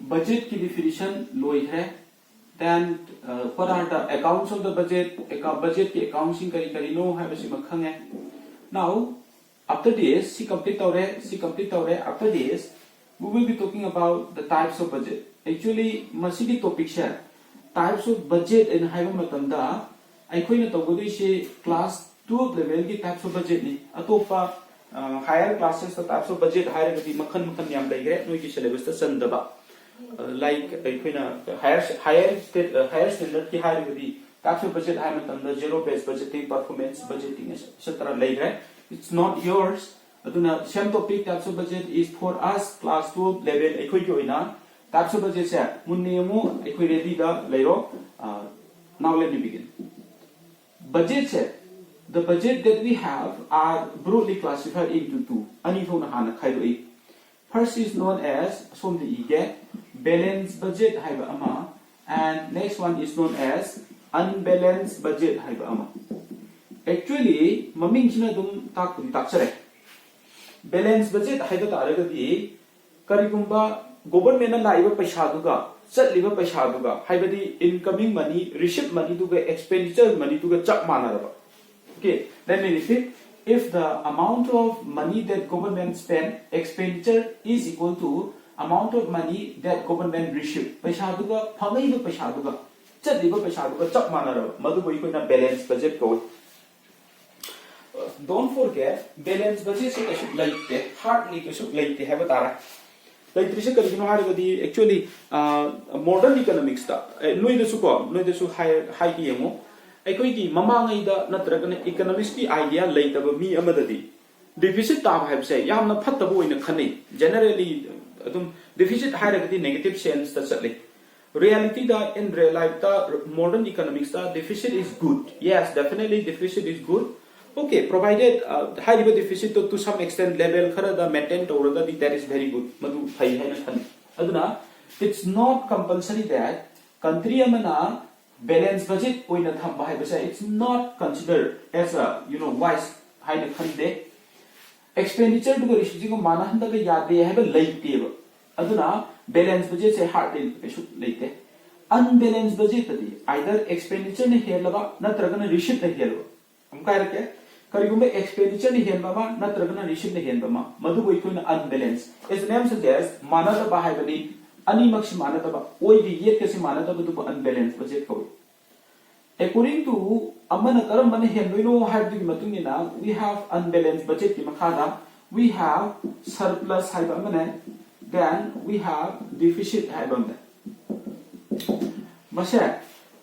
budget की definition लोई है. Then what are the accounts of the budget? Budget के accounting करी no है बस मखंग है. Now after this, she complete already. After this, we will be talking about the types of budget. Actually, masidi topic share types of budget in higher matamda. I coin to class 2 level की types of budget ni. Atopa higher classes the types of budget higher the makan yam like no ki syllabus ta sandaba. Like higher standard ki higher the types of budget higher matamda zero based budgeting, performance budgeting etc. like it's not yours. Aduna same topic types of budget is for us class 2 level ekoi ki oina types of budget se munne mu ekoi ready da lairo. Now let me begin. Budget se the budget that we have are broadly classified into two. Ani thona hana khaidoi. First is known as som the ige balanced budget haiba ama, and next one is known as unbalanced budget haiba ama. Actually, maming china dum taksare. Balance budget haiba taragadi karigumba government na laiba paisa duga chatliba paisa duga haibadi incoming money, receipt money duga expenditure money duga chak manaraba. Okay, let me repeat. If the amount of money that government spend expenditure is equal to amount of money that government receive, paisa duga phangaiba paisa duga chatliba paisa duga chak manaraba. Madu boi koina balance budget ko. Don't forget, balance budget se kasu laite, hardly kasu laite hai batara. Like this karino haragadi actually modern economics ta noi desu high ki yemo. Ekoi ki mamangai da natragana economics ki idea laitaba mi amadadi deficit tab have say yamna phattaba oina khani. Generally adum deficit haragadi negative sense ta chatli. Reality da in real life ta modern economics ta deficit is good. Yes, definitely deficit is good. Okay, provided high level deficit to some extent level khara da maintain tawraga that is very good. Madu phai hai na khani. Aduna it's not compulsory that country amana balance budget oina thamba hai basa it's not considered as a wise high na khande. Expenditure to receive ko mana handa ka yade hai ba laite ba. Aduna balance budget se hard in pesu laite. Unbalanced budget adi either expenditure ne helaba natraga na receipt ne helaba. Am kai rakya karigumba expenditure ni hen bama natragana receipt ni hen bama madu boi koina unbalance as the name suggests manada ba hai bani ani makshi manada ba oi di yet kesi manada ba du unbalance budget ko. According to amana karam mane hen loino hai du matung ni na we have unbalanced budget ki makhada we have surplus hai ba mane then we have deficit hai ba mane masha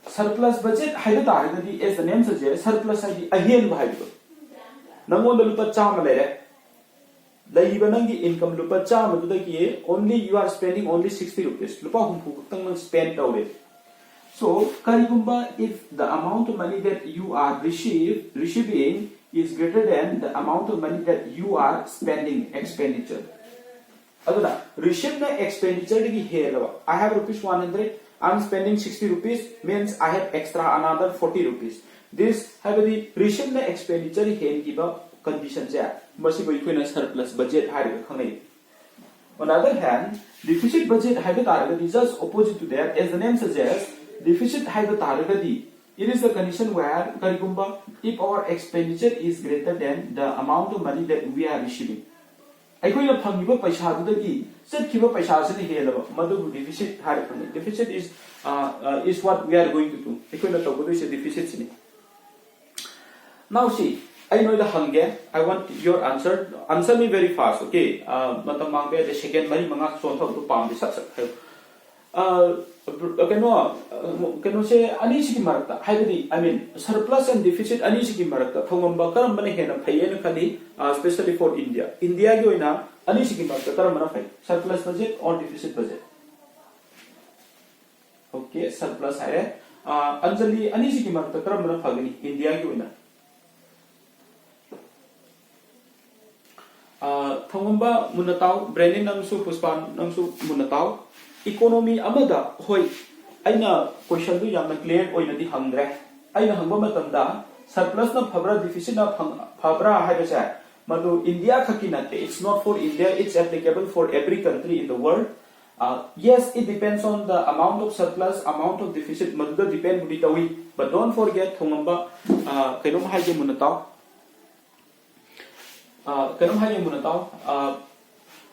surplus budget hai da hai as the name suggests surplus hai di ahen ba hai du Nangon the lupa chama lere. Laiba nangi income lupa chama to the only you are spending only 60 rupees. Lupa humpu spend away. So karibumba if the amount of money that you are receiving is greater than the amount of money that you are spending expenditure. Aduna receive the expenditure ki here. I have rupees 100. I am spending 60 rupees means I have extra another 40 rupees. This have the receive the expenditure hen give up conditions yeah. Masi boi koina surplus budget hai ga khangai. On the other hand, deficit budget hai ga targa is just opposite to that as the name suggests. Deficit hai ga targa di it is the condition where karigumba if our expenditure is greater than the amount of money that we are receiving. Ai koina phangiba paisa du gi chatkiba paisa se ni helaba madu deficit hai ga. Deficit is what we are going to do. Ai koina to is deficit sini. Now see, I know the hunger. I want your answer. Answer me very fast, okay? Matam mangbe the second mari manga so thok to pam di sak kano se ani sigi marakta haibadi I mean surplus and deficit ani sigi marakta thongamba karam bane hena phayena khali especially for India gi oina ani sigi marakta karam bana phai surplus budget or deficit budget. Okay, surplus hai anjali ani sigi marakta karam bana phagani India gi oina. Thongamba munatau branding namsu puspan namsu munatau economy amada hoi aina question du yamna clear oina di hangre aina hangba matamda surplus na phabra deficit na phabra hai ba madu India khaki nate it's not for India it's applicable for every country in the world Yes, it depends on the amount of surplus, amount of deficit, madda depend budi tawi. But don't forget, thongamba kainom haje munataw. Kainom haje munataw.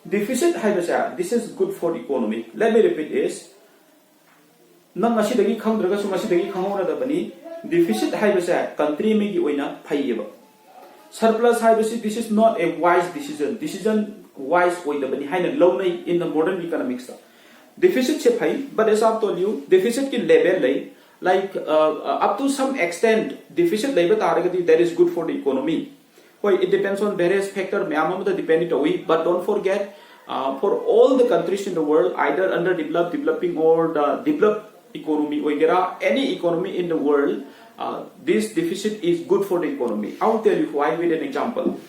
Deficit haibasa. This is good for the economy. Let me repeat this. Nang masi dagi khang draga su masi dagi khangora da bani. Deficit haibasa country me gi oina phaiba. Surplus haibasi. This is not a wise decision. Decision wise way the bani haina low in the modern economics. Deficit se phai, but as I've told you, deficit ki level lay like up to some extent deficit level target that is good for the economy. Why it depends on various factors. But don't forget, for all the countries in the world, either underdeveloped, developing, or the developed economy, or any economy in the world, this deficit is good for the economy. I'll tell you why with an example.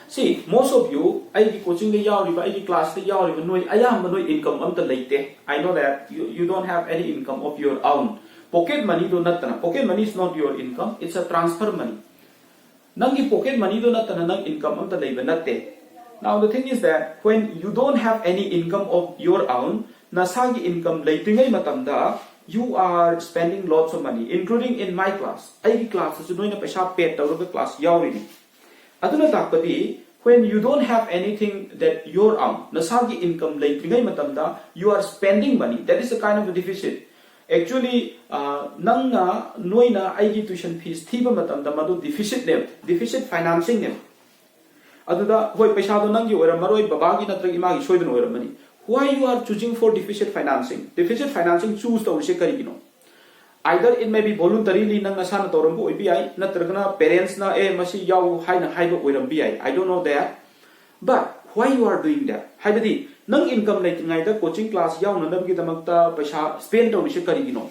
See, most of you, I coaching the I class the income on the late. I know that you don't have any income of your own. Pocket money do not. Pocket money is not your income, it's a transfer money. Nangi pocket money do not nang income on the labor natte. Now the thing is that when you don't have any income of your own, nasagi income latingai matamda, you are spending lots of money, including in my class. I class is doing a pesha paid out of the class yawri. Aduna takpadi, when you don't have anything that your own, nasagi income latingai matamda, you are spending money. That is a kind of a deficit. Actually, nangna noina aigi tuition fees thiba matamda madu deficit nem, deficit financing nem. Aduda hoi paisa do nangi oira maroi babagi natragi magi soidun oira mani. Why you are choosing for deficit financing? Deficit financing choose to use karigino. Either it may be voluntarily nang nasana torambu oibi natragana parents na masi yaw haina haiba oirambi. I don't know that. But why you are doing that? Haibadi nang income like the coaching class yaw nanam ki damakta paisa spend to use karigino.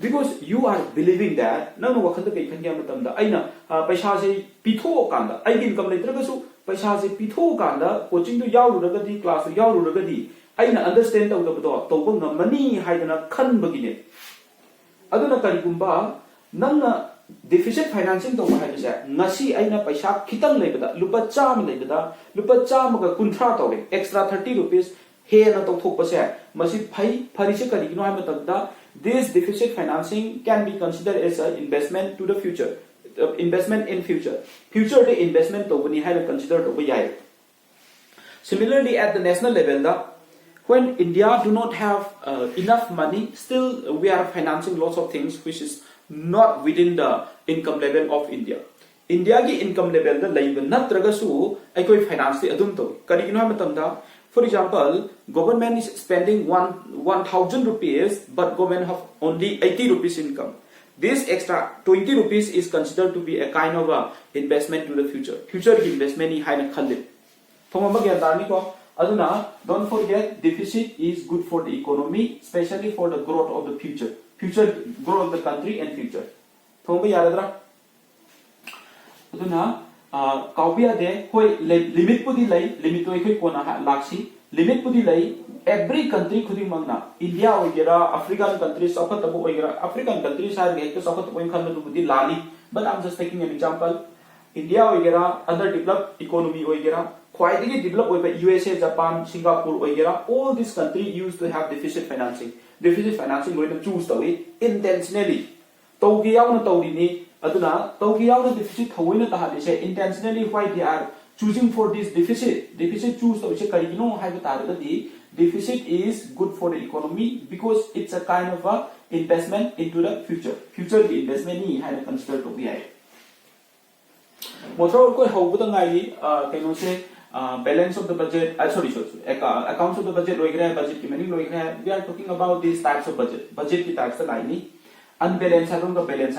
Because you are believing that nang wakanda kay kanya matamda aina paisa se pitho kanda ai income like tragasu paisa se pitho kanda coaching to yaw rugadi class yaw rugadi aina understand to the to money haidana khan bagine. Aduna karigumba nangna deficit financing to haibasa ngasi aina paisa khitang lebada lupa cham lebada lupa cham ga kunthra tawre extra 30 rupees he na to thok pase masi phai pharise karigino ha matada. This deficit financing can be considered as an investment to the future, investment in future. Future the investment to bani have considered to be. Similarly, at the national level, when India do not have enough money, still we are financing lots of things which is not within the income level of India. India ki income level the level natragasu aikoi finance the adum to. Karigino ha matamda. For example, government is spending 1,000 rupees, but government have only 80 rupees income. This extra 20 rupees is considered to be a kind of a investment to the future. Future investment is high khalid. Don't forget, deficit is good for the economy, especially for the growth of the future. Future growth of the country and future. Kaupia de hoi limit pudi lay limit to ikoi kona laksi limit pudi lay every country khuding mangna India oigera African countries sakhat abu oigera African countries are ge to sakhat oin khan du budi lali. But I'm just taking an example. India oigera underdeveloped economy oigera khwaidagi develop oiba USA, Japan, Singapore oigera all these countries used to have deficit financing going to choose to intentionally togi yauna tawrini. Aduna Tokyo deficit Hawina Tahali say intentionally why they are choosing for this deficit. Deficit choose to say Karigino Habitat. Deficit is good for the economy because it's a kind of a investment into the future. Future investment he had considered to be. Motor ko Hawutangai can say balance of the budget. Accounts of the budget budget we are talking about these types of budget. Budget types line unbalanced balance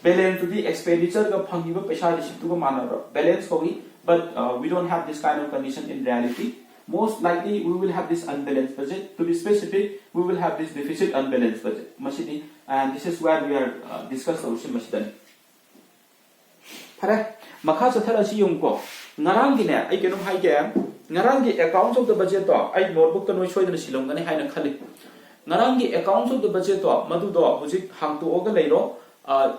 balance to the expenditure of Pangiba Pesha to Manara. Balance hogi, but we don't have this kind of condition in reality. Most likely we will have this unbalanced budget. To be specific, we will have this deficit unbalanced budget. Mashidi, and this is where we are discussing Mashidan. Pare, Makasa yung ko. Narangine, I can high game. Narangi accounts of the budget I notebook and show the Silong and Hina Kali. Narangi accounts of the budget Madudo, which it hung to Ogalero.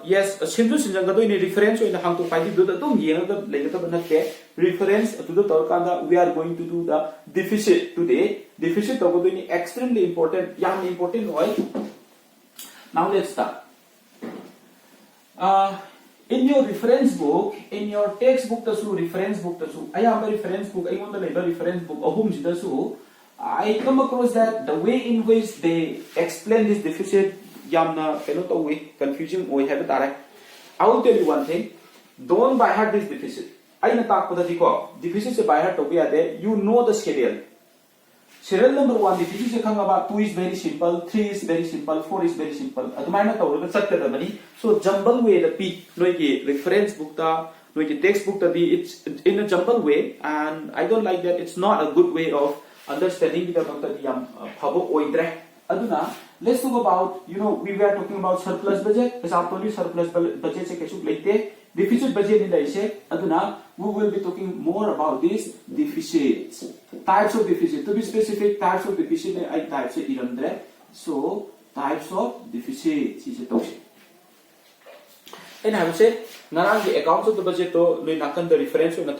Yes, a simple Sinjangado in a reference in the Hang to fight it, don't yell the later, but not yet. reference to the Torkanda, we are going to do the deficit today. Deficit is extremely important, young important way. Now let's start. In your reference book, in your textbook, reference book, I have a reference book, I want to label reference book, I come across that the way in which they explain this deficit, confusing, I will tell you one thing, don't by heart this deficit. I talk about the deficit by heart, you know the schedule. Serial number 1 deficit about 2 is very simple, 3 is very simple, 4 is very simple. So jumble way the P reference book textbook it's in a jumble way, and I don't like that. It's not a good way of understanding the let's talk about, we were talking about surplus budget. Example surplus budget deficit budget in the we will be talking more about these deficits. Types of deficit. To be specific, types of deficit I types it. So types of deficit is a topic. And I would say the accounts of the budget the reference in the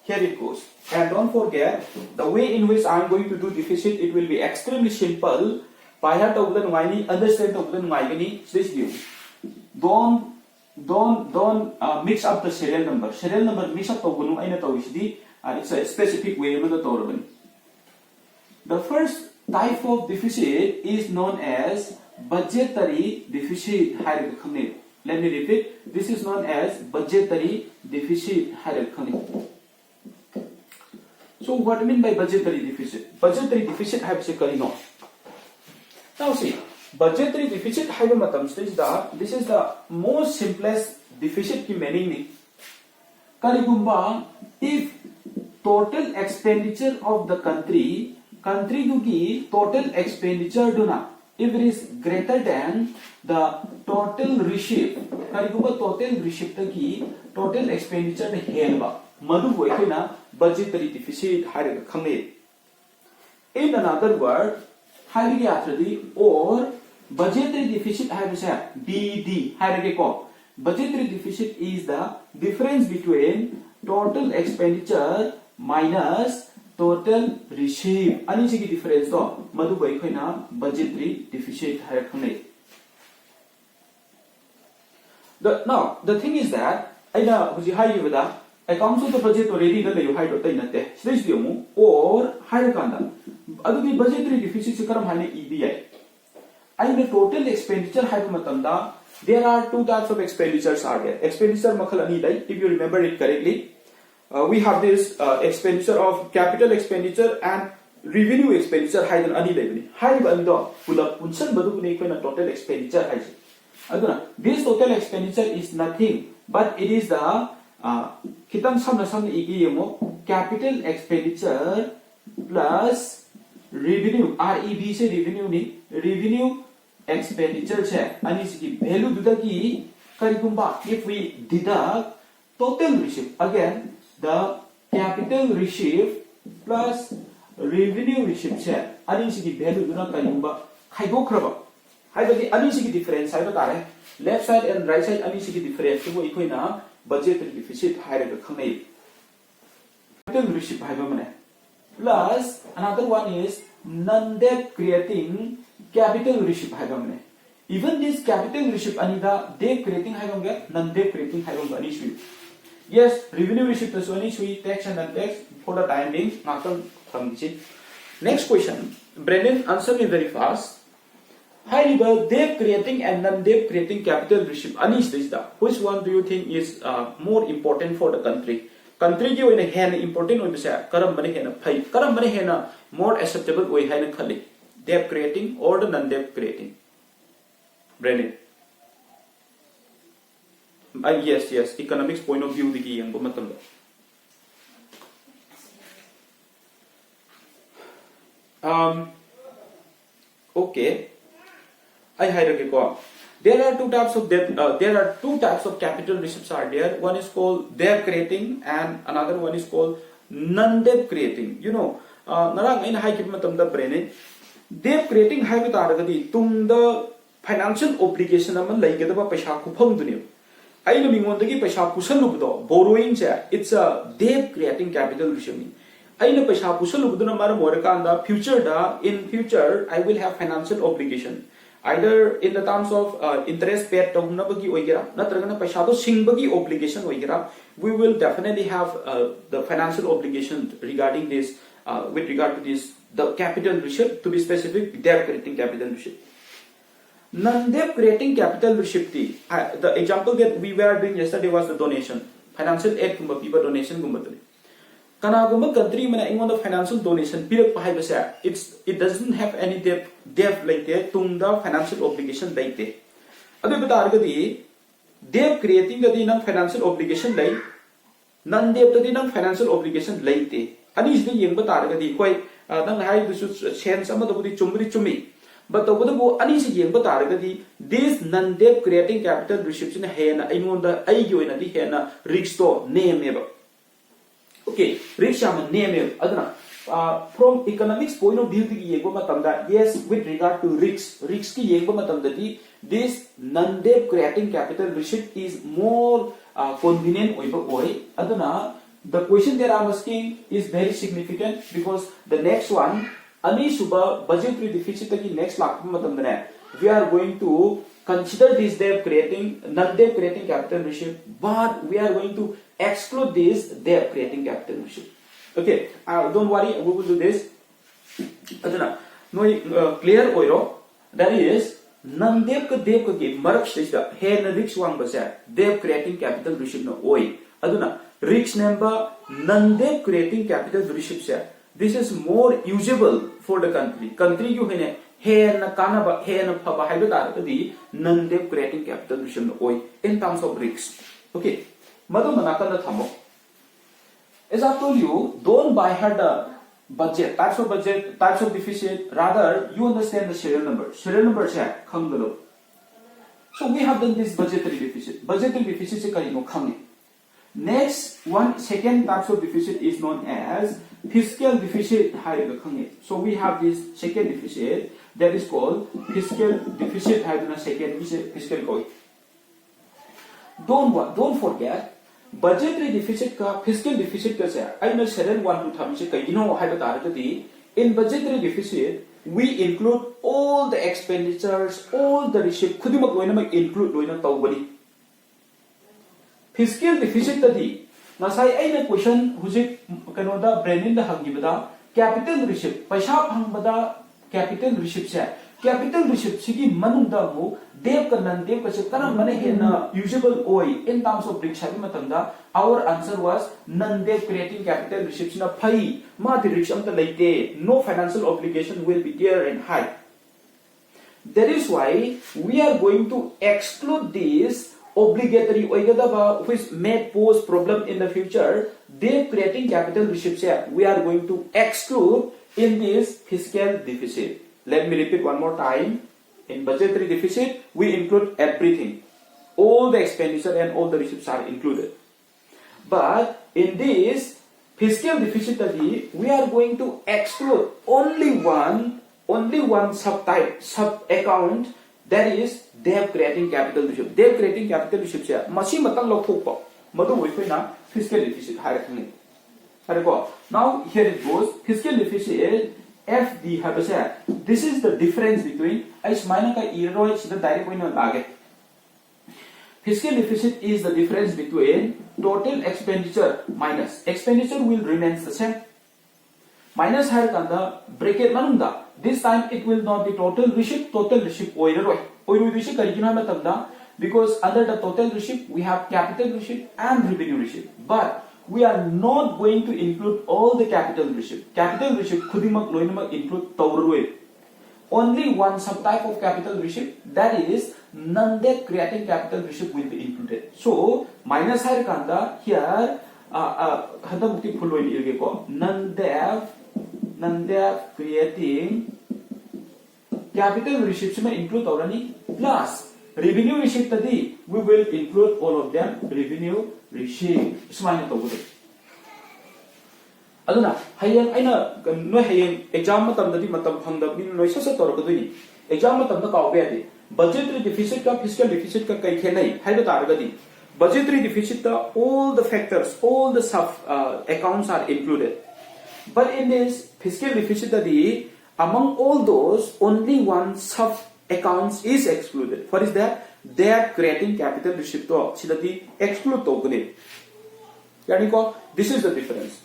here it goes. And don't forget the way in which I am going to do deficit, it will be extremely simple. By heart of the understand of the this view. Don't mix up the serial number. Serial number mix up it's a specific way of the The first type of deficit is known as budgetary deficit. Let me repeat. This is known as budgetary deficit. So what do you mean by budgetary deficit? Budgetary deficit have no. Now see, budgetary deficit this is the most simplest deficit ki meaning. If total expenditure of the country dugi total expenditure if it is greater than the total receipt, total receipt ki total expenditure helba budgetary deficit. In another word, or budgetary deficit BD. Budgetary deficit is the difference between total expenditure minus total receipt. Ani sigi difference budgetary deficit. Now the thing is that accounts of the budget already or budgetary deficit the total expenditure there are two types of expenditures are there. Expenditure if you remember it correctly, we have this expenditure of capital expenditure and revenue expenditure total expenditure. This total expenditure is nothing but it is the capital expenditure plus revenue. REV se revenue expenditure value if we deduct total receipt, again the capital receipt plus revenue receipt value difference left side and right side difference budgetary deficit capital receipt plus another one is non-debt creating capital receipt. Even this capital receipt anida debt creating non-debt creating yes, revenue receipt is only tax and non-tax for the time being. Next question, Brendan, answer me very fast. High level debt creating and non-debt creating capital receipt. Which one do you think is more important for the country? Country ki oina hen important oi bisa karam bane hena phai karam bane hena more acceptable oi haina khali debt creating or the non debt creating. Brennan, yes economics point of view diki yang matam okay I hierarchy ko. There are two types of debt. There are two types of capital receipts are there. One is called debt creating, and another one is called non-debt creating. Narang in high keep matam da Brennan. Debt creating high with aragadi tum the financial obligation aman like the paisha kupang dunya. aina mingon paisa pusan lubdo borrowing cha it's a debt creating capital receipt. Aina paisa pusan lubdo na mara morakanda future da in future I will have financial obligation either in the terms of interest paid to na bagi oigera natragana paisa do sing bagi obligation oigera we will definitely have the financial obligation regarding this with regard to this the capital receipt, to be specific debt creating capital receipt. Non-debt creating capital receipt, the example that we were doing yesterday was the donation, financial aid kumba piba donation kumba tuli. Kana kumba country mana ingon the financial donation pirak pahay basa it doesn't have any debt like that tungda financial obligation like that. Adu bata argadi debt creating the nang financial obligation like non-debt the nang financial obligation like that. Ani is the yeng bata argadi koi nang hai dusu sense ama dabudi chumi. But the Buddha Anis Yem Batargadi, this non-debt creating capital receipts in Hena, I know the Ayo in the Hena, Rixto, name ever. Okay, Rixam name ever. From economics point of view, yes, with regard to Rix ki Yembamatandadi, this non-debt creating capital receipt is more convenient way. Adana, the question that I'm asking is very significant because the next one. Ani suba budgetary deficit ki next lakh matamdane we are going to consider this debt creating non-debt creating capital receipt, but we are going to exclude this debt creating capital receipt. Okay, don't worry, we will do this. Adana no clear oiro, that is non-debt ka debt ka give mark stage da he na risk wang basa debt creating capital receipt no oi. Aduna risk number non-debt creating capital receipt sa this is more usable for the country. Country you hene he na kanaba he na phaba haiba taradi non-debt creating capital receipt oi in terms of risks. Okay, madu manaka na thamo. As I told you, don't by heart the budget, types of deficit. Rather, you understand the serial number. Serial number is khangalo. So we have done this budgetary deficit. Budgetary deficit se kari no khangi. Next one, second types of deficit is known as fiscal deficit. So we have this second deficit that is called fiscal deficit. Second fiscal coin. Don't forget budgetary deficit ka fiscal deficit ka sa. I know serial 1 to 3 se kai ino hai bata rakati. In budgetary deficit we include all the expenditures, all the receipt. Khudimak loina mag include loina tawbani. Fiscal deficit tadi nasai aina question hujik kanoda brain da hangibada capital receipt paisa phangbada capital receipt se capital receipt sigi manungda mu debt ka non debt ka se karam mane hena usable oi in terms of risk habi matamda our answer was non debt creating capital receipt na phai ma the risk amta laite no financial obligation will be there and high. That is why we are going to exclude this obligatory which may pose problem in the future. Debt creating capital receipts we are going to exclude in this fiscal deficit. Let me repeat one more time. In budgetary deficit we include everything, all the expenditure and all the receipts are included. But in this fiscal deficit we are going to exclude only one subtype, sub account, that is debt creating capital receipt. Debt creating capital receipt se masi matang lokthokpa madu oikoina fiscal deficit harakni. Now here it goes. Fiscal deficit FD habase. This is the difference between is minus ka error is the direct point lage. Fiscal deficit is the difference between total expenditure minus expenditure will remain the same. Minus higher kanda bracket manunda. This time it will not be total receipt oiroi receipt karikina matamda because under the total receipt we have capital receipt and revenue receipt, but we are not going to include all the capital receipt. Capital receipt khudimak loinamak include tawroi. Only one subtype of capital receipt, that is non-debt creating capital receipt, will be included. So minus higher kanda here hada mukti full oil irge ko non-debt creating capital receipts may include already plus revenue receipt tadi we will include all of them revenue receipt smile to good aduna hayang aina no hayang exam matam tadi matam phangda bin no sa tor ko dui exam matam da ka be adi budgetary deficit ka fiscal deficit ka kai khenai haiba targadi budgetary deficit, all the factors, all the sub accounts are included. But in this fiscal deficit, among all those, only one sub accounts is excluded. What is that? Debt creating capital receipt to exclude tokene. This is the difference.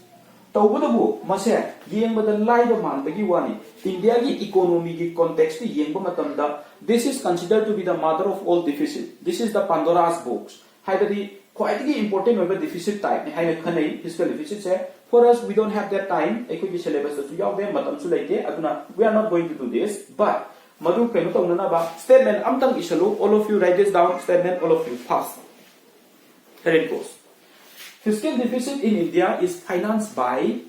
Tawudabu mase yeng bada lai the man bagi wani India ki economy ki context yeng matamda. This is considered to be the mother of all deficit. This is the Pandora's box. Haidadi quite important over deficit type. Haina khanai fiscal deficit say for us we don't have that time. Eko ki syllabus to yaw de matam su laite aduna we are not going to do this. But madu kenu tawna ba statement amtang isalu. All of you write this down. Statement all of you pass. Here it goes. Fiscal deficit in India is financed by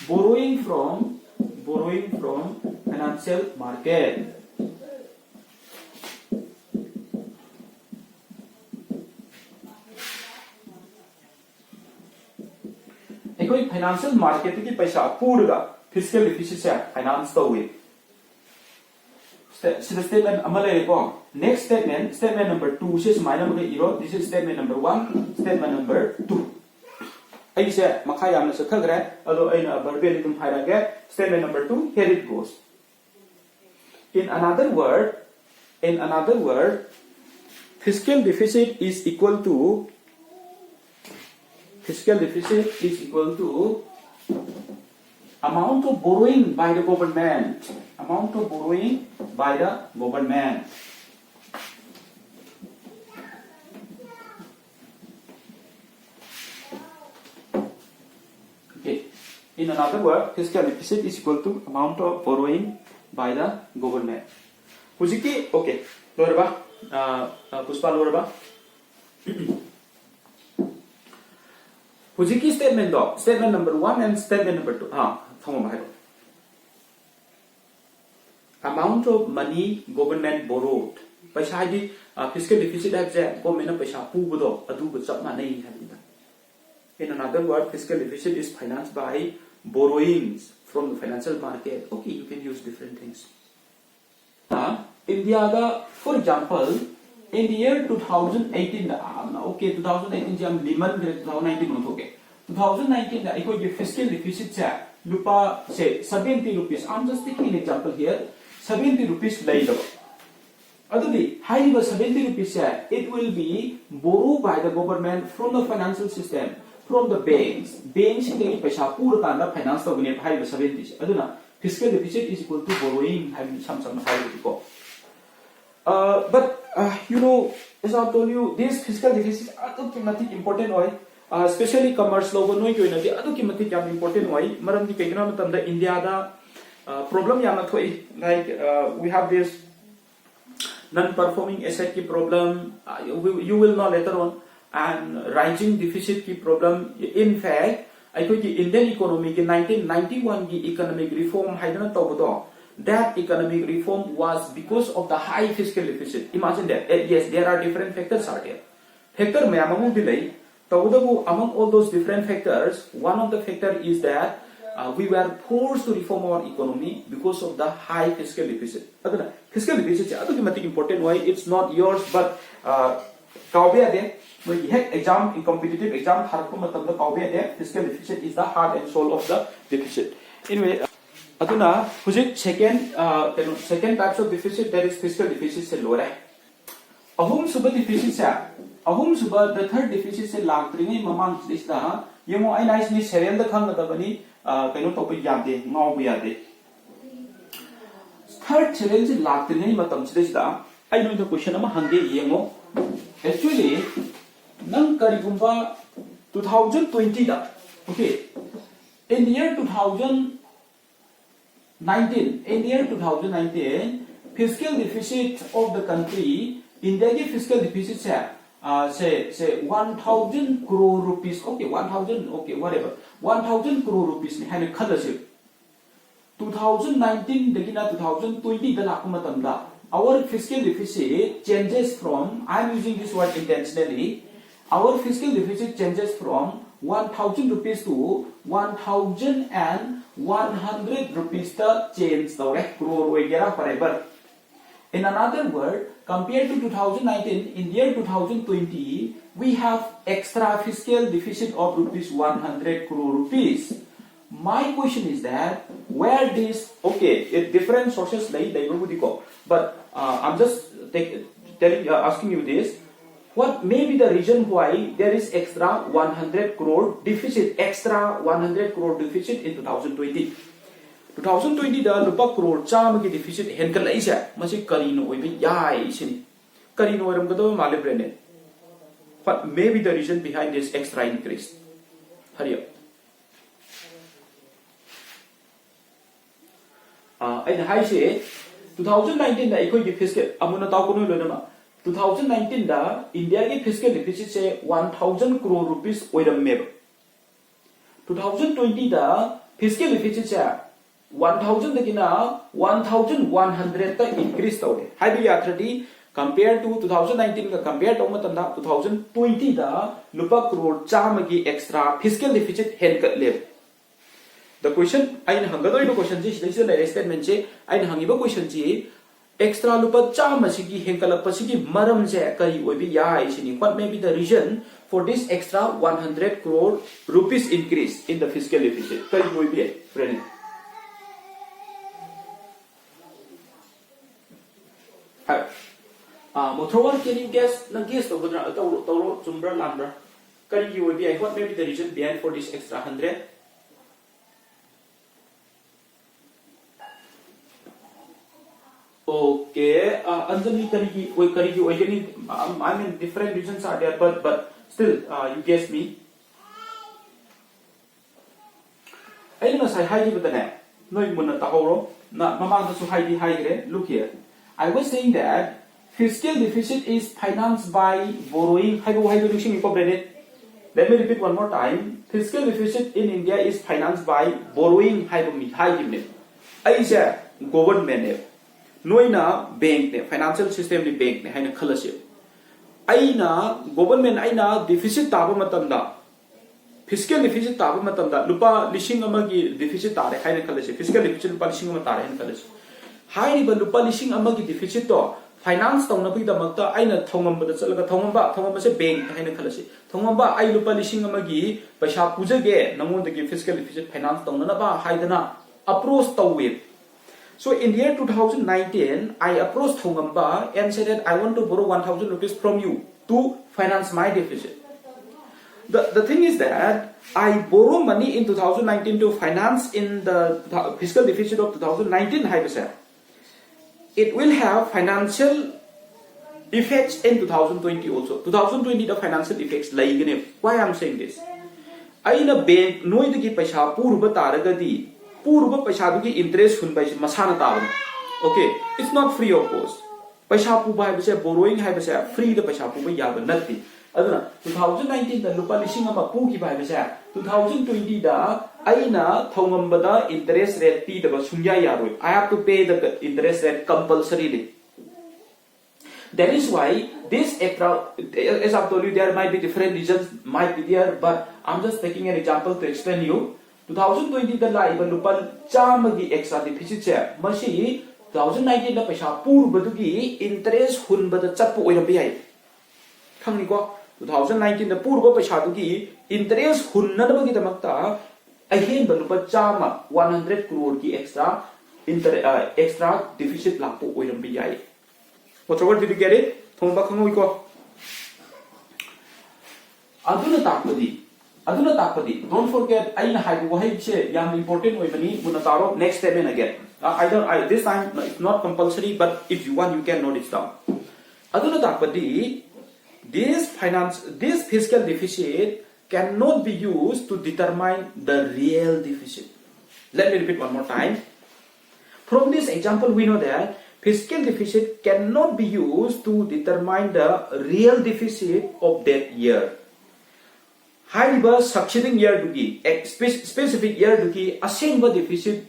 borrowing from financial market. Ekoi financial market ki paisa purga fiscal deficit se finance to with. Statement next statement number 2 says this is statement number 1, statement number 2. I say makayam na sakagre although I na verbatim hairage statement number 2 here it goes. In another word fiscal deficit is equal to amount of borrowing by the government. Okay. In another word, fiscal deficit is equal to amount of borrowing by the government. Hujiki, okay. Lorba, Puspa Lorba. Hujiki statement number 1 and statement number 2. Amount of money government borrowed. Paisa di fiscal deficit have government paisa pubudo adu chap manai habida. In another word, fiscal deficit is financed by borrowings from the financial market. Okay, you can use different things. India, for example, in the year 2018, 2018 jam liman 2019 okay. 2019 I could give fiscal deficit lupa say 70 rupees. I'm just taking an example here. 70 rupees later. Adudi, high 70 rupees it will be borrowed by the government from the financial system, from the banks. Banks in the paisa pura tanda finance of high 70. Aduna, fiscal deficit is equal to borrowing some high go. But you know, as I told you, this fiscal deficit are important, especially commerce logo no important. Maram di kekna matamda India da problem yana thoi like we have this non-performing asset ki problem. You will know later on, and rising deficit ki problem. In fact, I think the Indian economy ki 1991 ki economic reform haidana tawdo. That economic reform was because of the high fiscal deficit. Imagine that. Yes, there are different factors are there. Factor mayamamu delay. Among all those different factors, one of the factor is that we were forced to reform our economy because of the high fiscal deficit. Fiscal deficit is important. Why? It's not yours, but when you have exam in competitive exam, fiscal deficit is the heart and soul of the deficit. Anyway. Aduna, second types of deficit, that is fiscal deficit se lore. Ahum suba deficit sa. Ahum suba the third deficit se lagtringai mamang this da. Yemo ai nice ni serial da khang da bani kaino topic yade ngau yade. Third challenge se lagtringai matam this da. I know the question ama hange yemo. Actually, nang karigumba 2020 da. Okay. In the year 2019, in the year 2019, fiscal deficit of the country, India ki fiscal deficit say 1,000 crore rupees. Okay, 1,000. Okay, whatever. 1,000 crore rupees ni hane khadasip. 2019 dagina 2020 da lakumatamda. Our fiscal deficit changes from, I am using this word intentionally. Our fiscal deficit changes from 1000 rupees to 1100 rupees the change the crore whatever. In another word, compared to 2019, in year 2020, we have extra fiscal deficit of rupees 100 crore rupees. My question is that where this different sources but I'm just asking you this. What may be the reason why there is extra 100 crore deficit in 2020? 2020 da lupa crore chama ki deficit henkal aisa masi karino oibe yai sini karino oram gado male brene. What may be the reason behind this extra increase? Hurry up. I say 2019 da ikoi ki fiscal amuna taw kono lona 2019 da India ki fiscal deficit se 1000 crore rupees oiram meba. 2020 da fiscal deficit se 1000 dakina 1100 ta increase tawde. Hai bi yatrati compared to 2019 ka compare to matanda 2020 da lupa crore chama ki extra fiscal deficit henkat level. The question I hangado ino question ji sidai le statement je I hangiba question ji extra lupa chama sigi henkalap sigi maram je kari oibi yai sini. What may be the reason for this extra 100 crore rupees increase in the fiscal deficit? Kari oibi friend. Mothrowan, can you guess? Na guess to toro zumbra lambra. Kari oibi what may be the reason behind for this extra 100? Okay, Anjali karigi, I mean different reasons are there, but still, you guess me. I don't know say hi with the net. No, you wanna tahoro. Na mamang to hi. Look here. I was saying that fiscal deficit is financed by borrowing. Let me repeat one more time. Fiscal deficit in India is financed by borrowing. I say government. Noina bank ne financial system ni bank ne haina khalase aina government aina deficit taba matamda fiscal deficit taba matamda lupa lising amagi deficit tare haina khalase fiscal deficit lupa lising ama tare haina khalase haini ba lupa lising amagi deficit to finance tawna bi da makta aina thongamba da chalaga thongamba se bank haina khalase thongamba ai lupa lising amagi paisa pujage namon dagi fiscal deficit finance tawna na ba haidana approach tawwe. So in the year 2019, I approached Thongamba and said that I want to borrow 1000 rupees from you to finance my deficit. The thing is that I borrow money in 2019 to finance in the fiscal deficit of 2019. It will have financial effects in 2020 also. 2020 the financial effects laigane. Why I'm saying this? Aina bank noidagi paisa puruba taragadi. Purba paisa dugi interest hun by masana taban. Okay, it's not free of cost. Paisa puba hai base borrowing hai base free the paisa puba yaba natti. Aduna 2019 the lupa lising ama pu ki bai base 2020 da aina thongamba da interest rate pi da sungya yaroi. I have to pay the interest rate compulsorily. That is why this extra, as I've told you, there might be different reasons might be there, but I'm just taking an example to explain you. 2020 da lai ba lupa chamagi extra deficit che masi 2019 da paisa purba dugi interest hun ba da chappu oiram bi ai khangni ko 2019 da purba paisa dugi interest hun na da gi damakta ahen ba lupa chama 100 crore ki extra deficit lapu oiram bi ai. What did you get it? Thongba khangoi ko Aduna takpadi. Don't forget, aina haibu wahai che yam important oibani munataro next step in again. This time it's not compulsory, but if you want, you can note it down. Aduna takpadi. This fiscal deficit cannot be used to determine the real deficit. Let me repeat one more time. From this example, we know that fiscal deficit cannot be used to determine the real deficit of that year. Haiba succeeding year dugi specific year dugi asengba deficit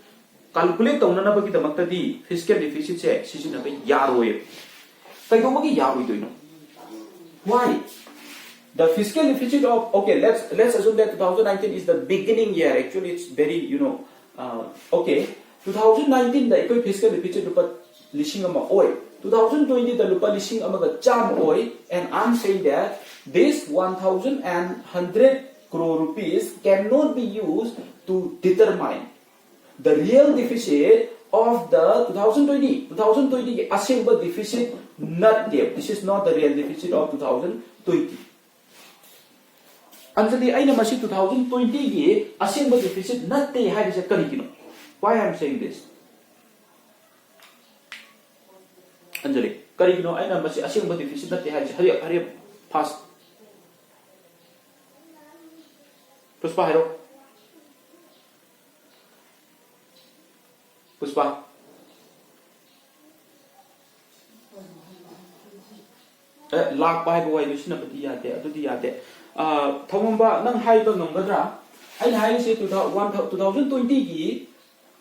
calculate tawnana bagi damakta di fiscal deficit se sisina ba yaroi kai do bagi yaroi doino. Why? The fiscal deficit of, okay, let's assume that 2019 is the beginning year. Actually, it's very, okay. 2019 the equal fiscal deficit lupa lishing ama oi. 2020 the lupa lishing ama ga cham oi. And I'm saying that this 1,100 crore rupees cannot be used to determine the real deficit of the 2020. 2020 assemble deficit not there. This is not the real deficit of 2020. Anjali aina masi 2020 gi assemble deficit not there. How is it karigino? Why I'm saying this? Anjali, karigino aina masi assemble deficit not there. Hurry fast. Puspa hero. Puspa. Lock by the way, you shouldn't be at there. Tomamba, nang high to number. I high say 2020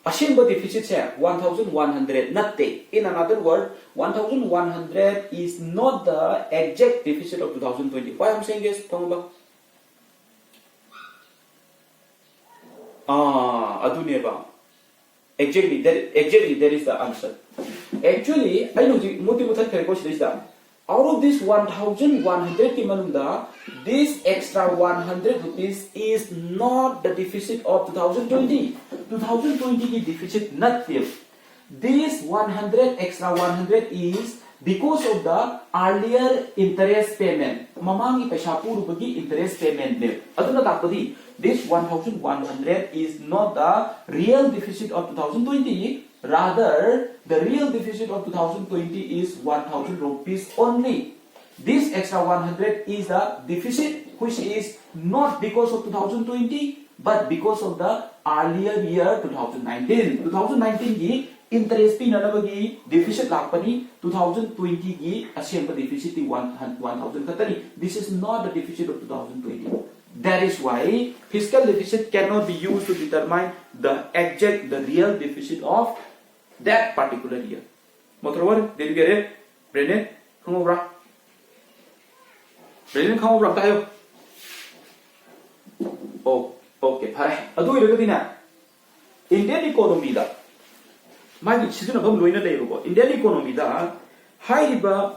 assemble deficit say 1,100 not take. In another word, 1,100 is not the exact deficit of 2020. Why I'm saying this, Tomamba? Aduneba. Exactly, that is the answer. Actually, I know the motivated question is that out of this 1,100 kimanunda, this extra 100 rupees is not the deficit of 2020. 2020 deficit not there. This 100 extra 100 is because of the earlier interest payment. Mamangi pesapuru bagi interest payment there. Aduna tapadi. This 1,100 is not the real deficit of 2020. Rather, the real deficit of 2020 is 1,000 rupees only. This extra 100 is the deficit which is not because of 2020 but because of the earlier year 2019. 2019 gi interest fee nanabagi deficit lakpani, 2020 gi assemble deficit 1,000 katani. This is not the deficit of 2020. That is why fiscal deficit cannot be used to determine the real deficit of that particular year. Moreover, did you get it? Brennan, come over. Brennan, come over. Tayo. Oh, okay. Pare. Adu ilagadina. Indian economy da. Magi chiduna bam loina dayrugo. Indian economy da high riba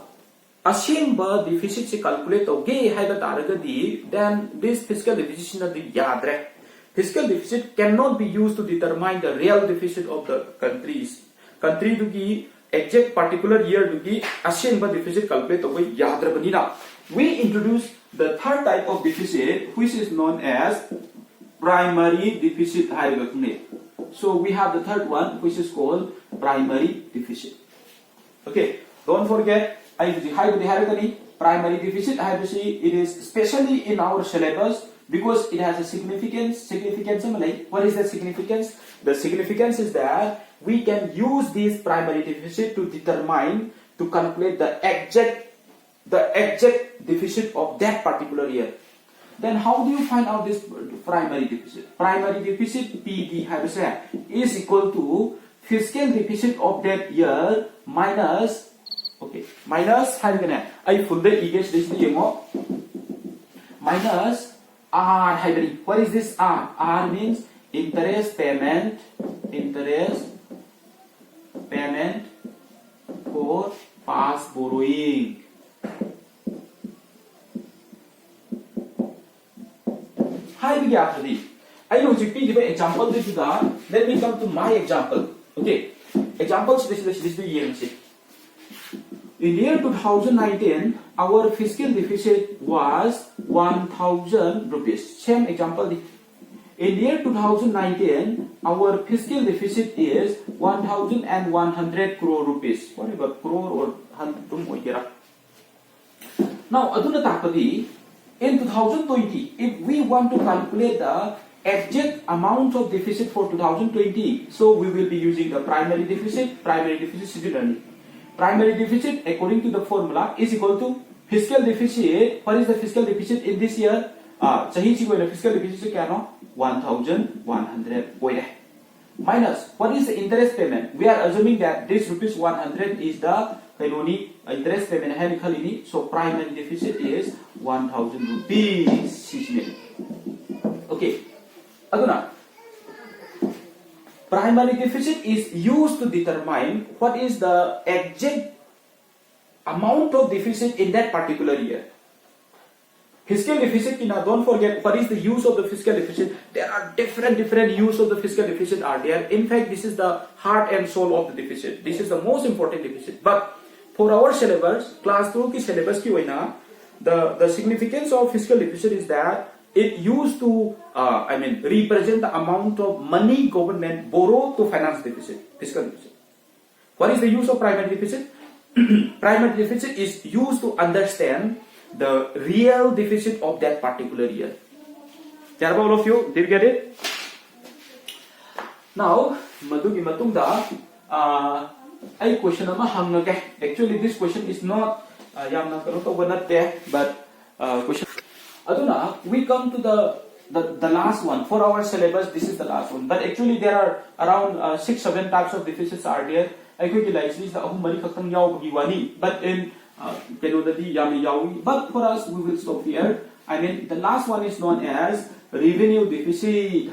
assemble deficit se calculate okay haiba taragadi, then this fiscal deficit na di yadre. Fiscal deficit cannot be used to determine the real deficit of the country to gi exact particular year to gi assemble deficit calculate okay yadre banina. We introduce the third type of deficit which is known as primary deficit. So we have the third one which is called primary deficit. Okay, don't forget primary deficit. It is especially in our syllabus because it has a significance. What is the significance? The significance is that we can use this primary deficit to calculate the exact deficit of that particular year. Then how do you find out this primary deficit? Primary deficit PD is equal to fiscal deficit of that year minus I full the equation this minus R. What is this R? R means interest payment for past borrowing. I know you give an example. Let me come to my example. Okay, examples this year. In the year 2019, our fiscal deficit was 1,000 rupees. Same example. In the year 2019, our fiscal deficit is 1,100 crore rupees. Whatever crore or hundred. Now, aduna tapadi. In 2020, if we want to calculate the exact amount of deficit for 2020, so we will be using the primary deficit. Primary deficit, according to the formula, is equal to fiscal deficit. What is the fiscal deficit in this year? Fiscal deficit 1,100 minus what is the interest payment? We are assuming that this rupees 100 is the interest payment. So primary deficit is 1,000 rupees sisne. Okay. Aduna, primary deficit is used to determine what is the exact amount of deficit in that particular year. Fiscal deficit, don't forget what is the use of the fiscal deficit. There are different use of the fiscal deficit are there. In fact, this is the heart and soul of the deficit. This is the most important deficit. But for our syllabus, class 2 ki syllabus ki waina, the significance of fiscal deficit is that it used to represent the amount of money government borrow to finance deficit, fiscal deficit. What is the use of primary deficit? Primary deficit is used to understand the real deficit of that particular year. All of you, did you get it? Now, madugi matungda, I question ama hangage. Actually, this question is not but question. Aduna, we come to the last one for our syllabus. This is the last one, but actually there are around 6-7 types of deficits are there. I could like this the mari khaktang yaw giwani, but in but for us we will stop here. I mean, the last one is known as revenue deficit.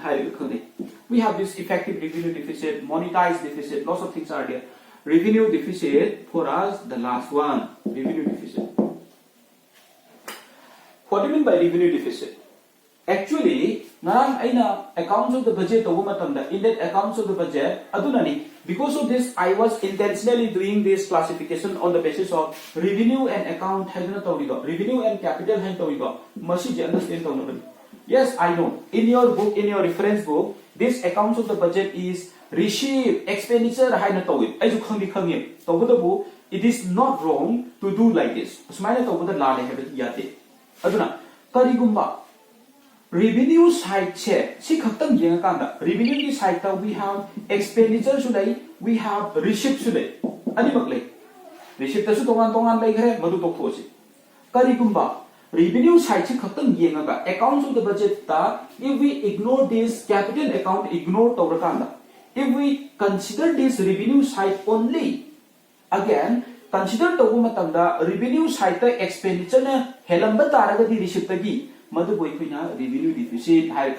We have this effective revenue deficit, monetized deficit, lots of things are there. Revenue deficit for us, the last one, revenue deficit. What do you mean by revenue deficit? Actually, narang aina accounts of the budget in that accounts of the budget, adunani, because of this I was intentionally doing this classification on the basis of revenue and account revenue and capital understand. Yes, I know. In your book, in your reference book, this accounts of the budget is receive, expenditure, it is not wrong to do like this. Revenue side check. See, revenue side we have expenditure today, we have receipt today. Receipt revenue side accounts of the budget. If we ignore this capital account, ignore if we consider this revenue side only, again, consider revenue side expenditure na helamba taragadi receipt tagi revenue deficit high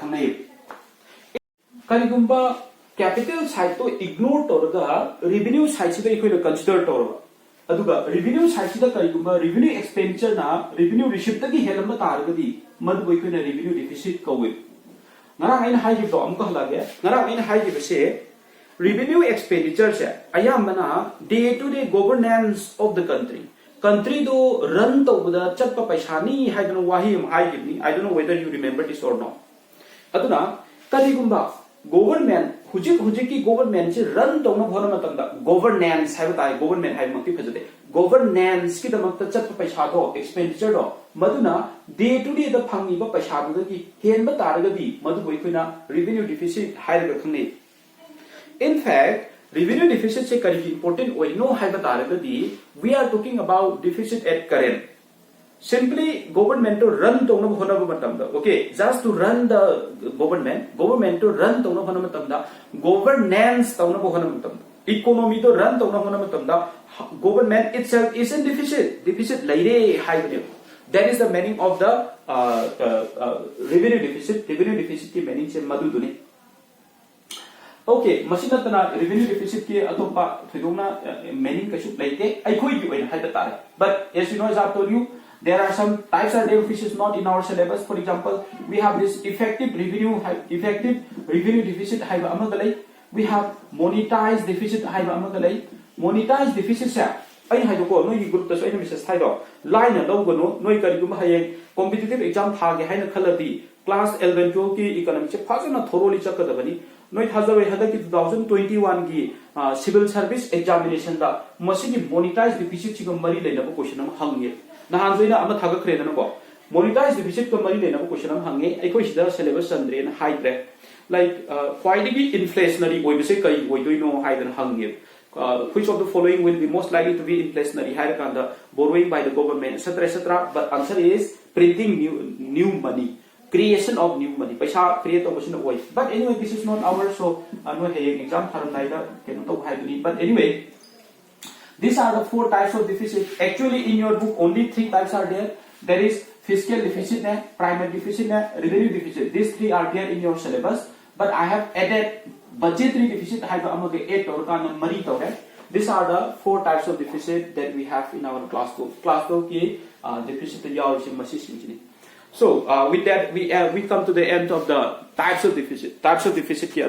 Karigumba capital side to ignore toraga revenue side consider toraga. Aduga revenue side karigumba revenue expenditure na revenue receipt tagi helamba taragadi revenue deficit kawi. Narang aina high to amka halage. Narang aina high say revenue expenditure se ayamana day to day governance of the country. Country do run to the chatpa paisani haidano wahim haigibni. I don't know whether you remember this or not. Aduna karigumba government hujiki government run to no bhona matanda governance haibatai government haibmakti phajade governance ki damakta chatpa paisa do expenditure do maduna day to day the phangi ba paisa do ki henba taragadi madu boikoina revenue deficit hairaga khangni. In fact, revenue deficit is very important. We are talking about deficit at current. Simply, government to run okay, just to run the government to run governance economy to run government itself is in deficit that is the meaning of the revenue deficit. Revenue deficit meaning is maduduni. Okay, masinatana revenue deficit ke atopa thidona meaning kashu laite aikoi gi oina haida. But as you know, as I told you, there are some types of deficits not in our syllabus. For example, we have this effective revenue deficit haiba amagalai. We have monetized deficit haiba amagalai. Monetized deficit sa ai haido ko noi gi group ta so ai message thaido line lo gono noi kari gum hayeng competitive exam thage haina khaladi class 11 12 ki economics phajana thoroughly chakadabani. Noi thazawai hadaki 2021 gi civil service examination da masigi monetized deficit chiga mari leina ko question am hange nahan joina ama thaga khrena ko monetized deficit ko mari leina ko question am hange ai koi sida syllabus chandre na hydre like quite inflationary oibse kai oidoino haidan hange which of the following will be most likely to be inflationary harakanda borrowing by the government etc. But answer is printing new money, creation of new money, paisa create of machine voice. But anyway, this is not ours, so no exam but anyway, these are the 4 types of deficit. Actually in your book only 3 types are there. There is fiscal deficit, primary deficit, revenue deficit. These three are there in your syllabus. But I have added budgetary deficit. These are the 4 types of deficit that we have in our class 2. Class 2 ki deficit. So with that we come to the end of the types of deficit. Types of deficit ki